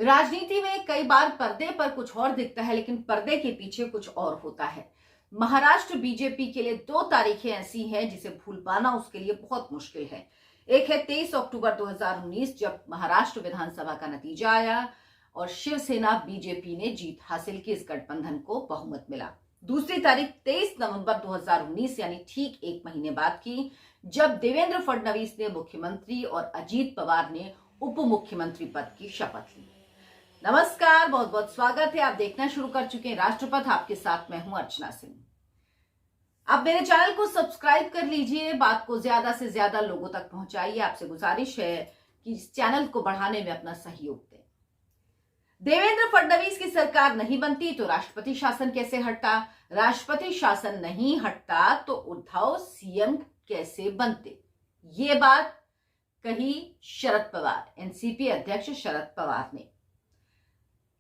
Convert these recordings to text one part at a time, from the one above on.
राजनीति में कई बार पर्दे पर कुछ और दिखता है, लेकिन पर्दे के पीछे कुछ और होता है। महाराष्ट्र बीजेपी के लिए दो तारीखें ऐसी हैं जिसे भूल पाना उसके लिए बहुत मुश्किल है। एक है 23 अक्टूबर 2019, जब महाराष्ट्र विधानसभा का नतीजा आया और शिवसेना बीजेपी ने जीत हासिल की, इस गठबंधन को बहुमत मिला। दूसरी तारीख 23 नवंबर 2019 यानी ठीक एक महीने बाद की, जब देवेंद्र फडणवीस ने मुख्यमंत्री और अजीत पवार ने उप मुख्यमंत्री पद की शपथ ली। नमस्कार, बहुत बहुत स्वागत है। आप देखना शुरू कर चुके हैं राष्ट्रपथ। आपके साथ मैं हूं अर्चना सिंह। आप मेरे चैनल को सब्सक्राइब कर लीजिए, बात को ज्यादा से ज्यादा लोगों तक पहुंचाइए। आपसे गुजारिश है कि इस चैनल को बढ़ाने में अपना सहयोग दें। देवेंद्र फडणवीस की सरकार नहीं बनती तो राष्ट्रपति शासन कैसे हटता? राष्ट्रपति शासन नहीं हटता तो उद्धव सीएम कैसे बनते? ये बात कही शरद पवार, एनसीपी अध्यक्ष शरद पवार ने।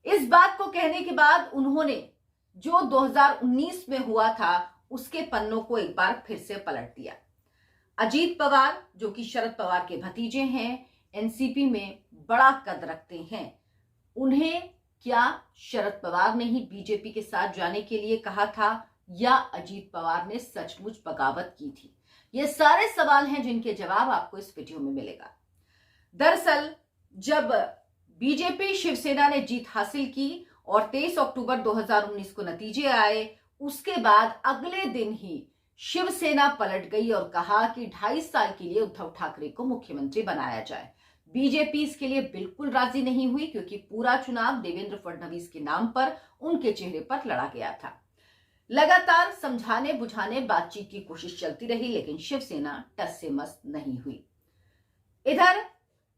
इस बात को कहने के बाद उन्होंने जो 2019 में हुआ था उसके पन्नों को एक बार फिर से पलट दिया। अजीत पवार, जो कि शरद पवार के भतीजे हैं, एनसीपी में बड़ा कद रखते हैं, उन्हें क्या शरद पवार ने ही बीजेपी के साथ जाने के लिए कहा था या अजीत पवार ने सचमुच बगावत की थी? ये सारे सवाल हैं जिनके जवाब आपको इस वीडियो में मिलेगा। दरअसल जब बीजेपी शिवसेना ने जीत हासिल की और 23 अक्टूबर 2019 को नतीजे आए, उसके बाद अगले दिन ही शिवसेना पलट गई और कहा कि 2.5 साल के लिए उद्धव ठाकरे को मुख्यमंत्री बनाया जाए। बीजेपी इसके लिए बिल्कुल राजी नहीं हुई, क्योंकि पूरा चुनाव देवेंद्र फडणवीस के नाम पर उनके चेहरे पर लड़ा गया था। लगातार समझाने बुझाने बातचीत की कोशिश चलती रही, लेकिन शिवसेना टस से मस नहीं हुई। इधर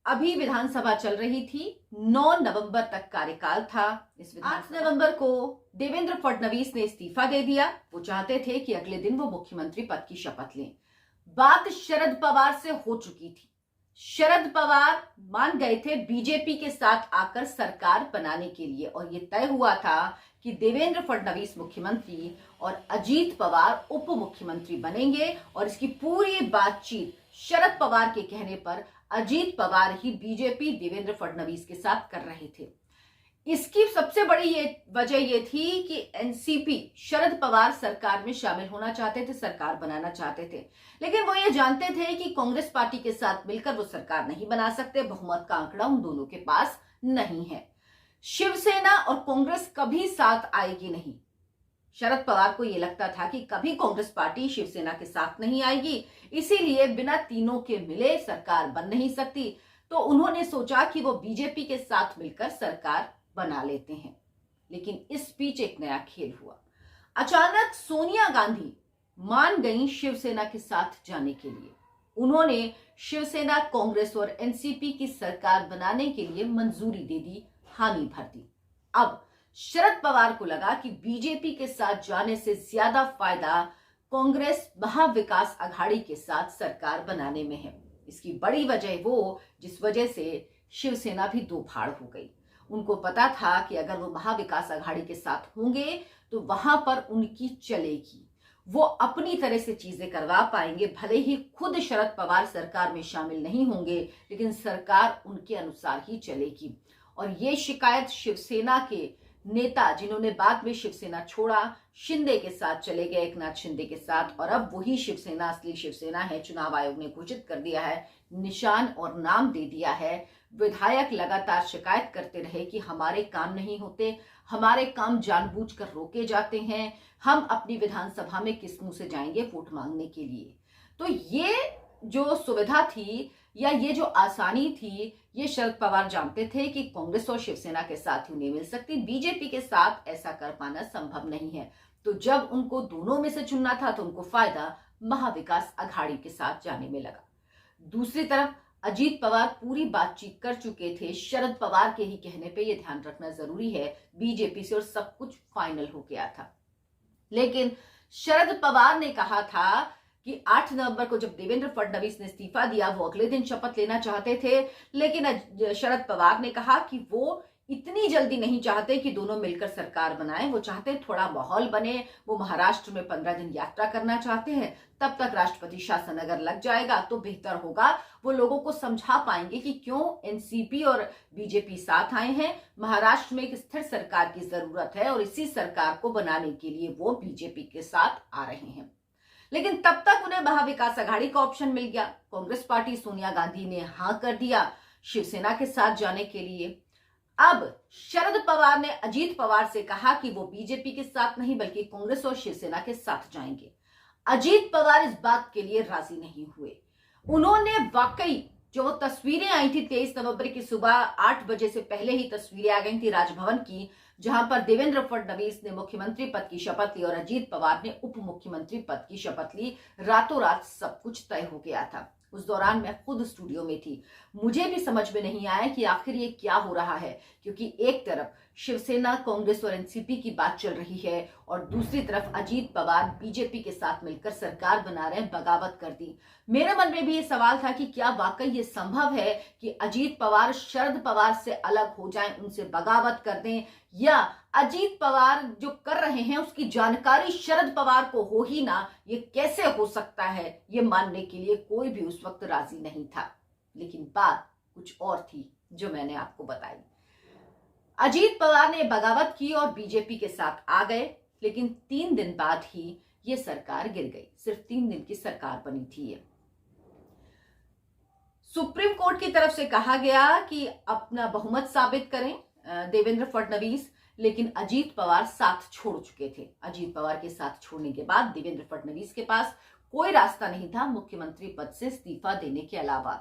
अभी विधानसभा चल रही थी, 9 नवंबर तक कार्यकाल था। इस 8 नवंबर को देवेंद्र फडणवीस ने इस्तीफा दे दिया। वो चाहते थे कि अगले दिन वो मुख्यमंत्री पद की शपथ लें। बात शरद पवार से हो चुकी थी। शरद पवार मान गए थे बीजेपी के साथ आकर सरकार बनाने के लिए, और ये तय हुआ था कि देवेंद्र फडणवीस मुख्यमंत्री और अजीत पवार उप मुख्यमंत्री बनेंगे। और इसकी पूरी बातचीत शरद पवार के कहने पर अजीत पवार ही बीजेपी देवेंद्र फडणवीस के साथ कर रहे थे। इसकी सबसे बड़ी वजह ये थी कि एनसीपी शरद पवार सरकार में शामिल होना चाहते थे, सरकार बनाना चाहते थे, लेकिन वो ये जानते थे कि कांग्रेस पार्टी के साथ मिलकर वो सरकार नहीं बना सकते। बहुमत का आंकड़ा उन दोनों के पास नहीं है। शिवसेना और कांग्रेस कभी साथ आएगी नहीं। शरद पवार को यह लगता था कि कभी कांग्रेस पार्टी शिवसेना के साथ नहीं आएगी, इसीलिए बिना तीनों के मिले सरकार बन नहीं सकती। तो उन्होंने सोचा कि वो बीजेपी के साथ मिलकर सरकार बना लेते हैं। लेकिन इस बीच एक नया खेल हुआ। अचानक सोनिया गांधी मान गई शिवसेना के साथ जाने के लिए। उन्होंने शिवसेना, कांग्रेस और एनसीपी की सरकार बनाने के लिए मंजूरी दे दी, हामी भर दी। अब शरद पवार को लगा कि बीजेपी के साथ जाने से ज्यादा फायदा कांग्रेस महाविकास अघाड़ी के साथ सरकार बनाने में है। इसकी बड़ी वजह वो जिस वजह से शिवसेना भी दो फाड़ हो गई। उनको पता था कि अगर वो महाविकास अघाड़ी के साथ होंगे तो वहां पर उनकी चलेगी, वो अपनी तरह से चीजें करवा पाएंगे। भले ही खुद शरद पवार सरकार में शामिल नहीं होंगे, लेकिन सरकार उनके अनुसार ही चलेगी। और ये शिकायत शिवसेना के नेता, जिन्होंने बाद में शिवसेना छोड़ा, शिंदे के साथ चले गए, एकनाथ शिंदे के साथ, और अब वही शिवसेना असली शिवसेना है। चुनाव आयोग ने घोषित कर दिया है, निशान और नाम दे दिया है। विधायक लगातार शिकायत करते रहे कि हमारे काम नहीं होते, हमारे काम जानबूझकर रोके जाते हैं, हम अपनी विधानसभा में किस मुंह से जाएंगे वोट मांगने के लिए। तो ये जो सुविधा थी या ये जो आसानी थी, ये शरद पवार जानते थे कि कांग्रेस और शिवसेना के साथ ही नहीं मिल सकती, बीजेपी के साथ ऐसा कर पाना संभव नहीं है। तो जब उनको दोनों में से चुनना था तो उनको फायदा महाविकास अघाड़ी के साथ जाने में लगा। दूसरी तरफ अजीत पवार पूरी बातचीत कर चुके थे। शरद पवार के ही कहने पे ये ध्यान रखना जरूरी है, बीजेपी से और सब कुछ फाइनल हो गया था। लेकिन शरद पवार ने कहा था कि 8 नवंबर को जब देवेंद्र फडणवीस ने इस्तीफा दिया, वो अगले दिन शपथ लेना चाहते थे, लेकिन शरद पवार ने कहा कि वो इतनी जल्दी नहीं चाहते कि दोनों मिलकर सरकार बनाएं। वो चाहते हैं थोड़ा माहौल बने। वो महाराष्ट्र में 15 दिन यात्रा करना चाहते हैं। तब तक राष्ट्रपति शासन अगर लग जाएगा तो बेहतर होगा। वो लोगों को समझा पाएंगे कि क्यों एनसीपी और बीजेपी साथ आए हैं। महाराष्ट्र में एक स्थिर सरकार की जरूरत है और इसी सरकार को बनाने के लिए वो बीजेपी के साथ आ रहे हैं। लेकिन तब तक उन्हें महाविकास आघाड़ी का ऑप्शन मिल गया। कांग्रेस पार्टी सोनिया गांधी ने हां कर दिया शिवसेना के साथ जाने के लिए। अब शरद पवार ने अजीत पवार से कहा कि वो बीजेपी के साथ नहीं बल्कि कांग्रेस और शिवसेना के साथ जाएंगे। अजीत पवार इस बात के लिए राजी नहीं हुए। उन्होंने वाकई जो तस्वीरें आई थी 23 नवंबर की सुबह 8 बजे से पहले ही तस्वीरें आ गई थी राजभवन की, जहां पर देवेंद्र फडणवीस ने मुख्यमंत्री पद की शपथ ली और अजीत पवार ने उप मुख्यमंत्री पद की शपथ ली। रातों रात सब कुछ तय हो गया था। उस दौरान मैं खुद स्टूडियो में थी। मुझे भी समझ में नहीं आया कि आखिर ये क्या हो रहा है, क्योंकि एक तरफ शिवसेना, कांग्रेस और एनसीपी की बात चल रही है और दूसरी तरफ अजीत पवार बीजेपी के साथ मिलकर सरकार बना रहे हैं, बगावत कर दी। मेरे मन में भी ये सवाल था कि क्या वाकई ये संभव है कि अजीत पवार शरद पवार से अलग हो जाएं, उनसे बगावत कर दें, या अजीत पवार जो कर रहे हैं उसकी जानकारी शरद पवार को हो ही ना। ये कैसे हो सकता है, ये मानने के लिए कोई भी उस वक्त राजी नहीं था। लेकिन बात कुछ और थी जो मैंने आपको बताई। अजीत पवार ने बगावत की और बीजेपी के साथ आ गए, लेकिन 3 दिन बाद ही ये सरकार गिर गई। सिर्फ 3 दिन की सरकार बनी थी ये। सुप्रीम कोर्ट की तरफ से कहा गया कि अपना बहुमत साबित करें देवेंद्र फडणवीस, लेकिन अजीत पवार साथ छोड़ चुके थे। अजीत पवार के साथ छोड़ने के बाद देवेंद्र फडणवीस के पास कोई रास्ता नहीं था मुख्यमंत्री पद से इस्तीफा देने के अलावा।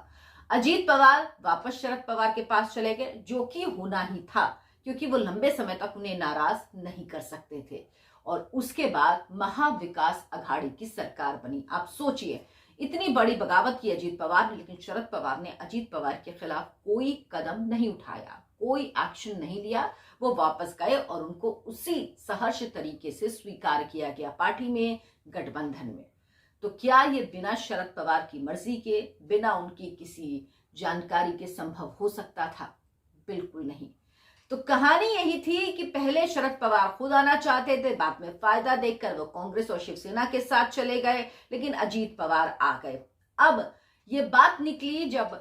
अजीत पवार वापस शरद पवार के पास चले गए, जो कि होना ही था, क्योंकि वो लंबे समय तक उन्हें नाराज नहीं कर सकते थे। और उसके बाद महाविकास आघाड़ी की सरकार बनी। आप सोचिए, इतनी बड़ी बगावत की अजीत पवार ने, लेकिन शरद पवार ने अजीत पवार के खिलाफ कोई कदम नहीं उठाया, कोई एक्शन नहीं लिया। वो वापस गए और उनको उसी सहर्ष तरीके से स्वीकार किया गया पार्टी में, गठबंधन में। तो क्या ये बिना शरद पवार की मर्जी के, बिना उनकी किसी जानकारी के संभव हो सकता था? बिल्कुल नहीं। तो कहानी यही थी कि पहले शरद पवार खुद आना चाहते थे, बाद में फायदा देखकर वो कांग्रेस और शिवसेना के साथ चले गए, लेकिन अजीत पवार आ गए। अब ये बात निकली जब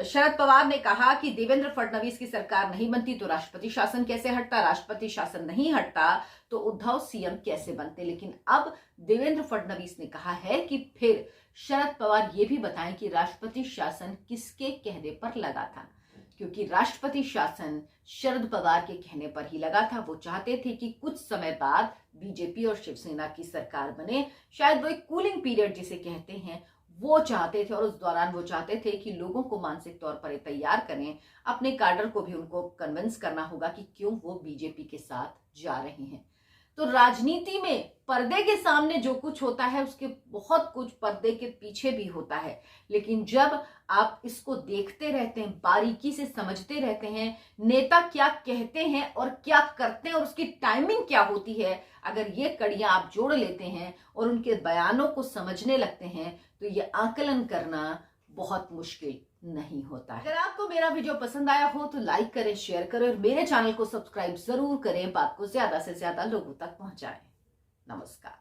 शरद पवार ने कहा कि देवेंद्र फडणवीस की सरकार नहीं बनती तो राष्ट्रपति शासन कैसे हटता, राष्ट्रपति शासन नहीं हटता तो उद्धव सीएम कैसे बनते। लेकिन अब देवेंद्र फडणवीस ने कहा है कि फिर शरद पवार ये भी बताएं कि राष्ट्रपति शासन किसके कहने पर लगा था, क्योंकि राष्ट्रपति शासन शरद पवार के कहने पर ही लगा था। वो चाहते थे कि कुछ समय बाद बीजेपी और शिवसेना की सरकार बने, शायद वो एक कूलिंग पीरियड जिसे कहते हैं वो चाहते थे। और उस दौरान वो चाहते थे कि लोगों को मानसिक तौर पर तैयार करें, अपने कैडर को भी उनको कन्विंस करना होगा कि क्यों वो बीजेपी के साथ जा रहे हैं। तो राजनीति में पर्दे के सामने जो कुछ होता है उसके बहुत कुछ पर्दे के पीछे भी होता है। लेकिन जब आप इसको देखते रहते हैं, बारीकी से समझते रहते हैं, नेता क्या कहते हैं और क्या करते हैं और उसकी टाइमिंग क्या होती है, अगर ये कड़ियां आप जोड़ लेते हैं और उनके बयानों को समझने लगते हैं तो ये आकलन करना बहुत मुश्किल नहीं होता है। अगर आपको मेरा वीडियो पसंद आया हो तो लाइक करें, शेयर करें और मेरे चैनल को सब्सक्राइब जरूर करें। बात को ज्यादा से ज्यादा लोगों तक पहुंचाएं। नमस्कार।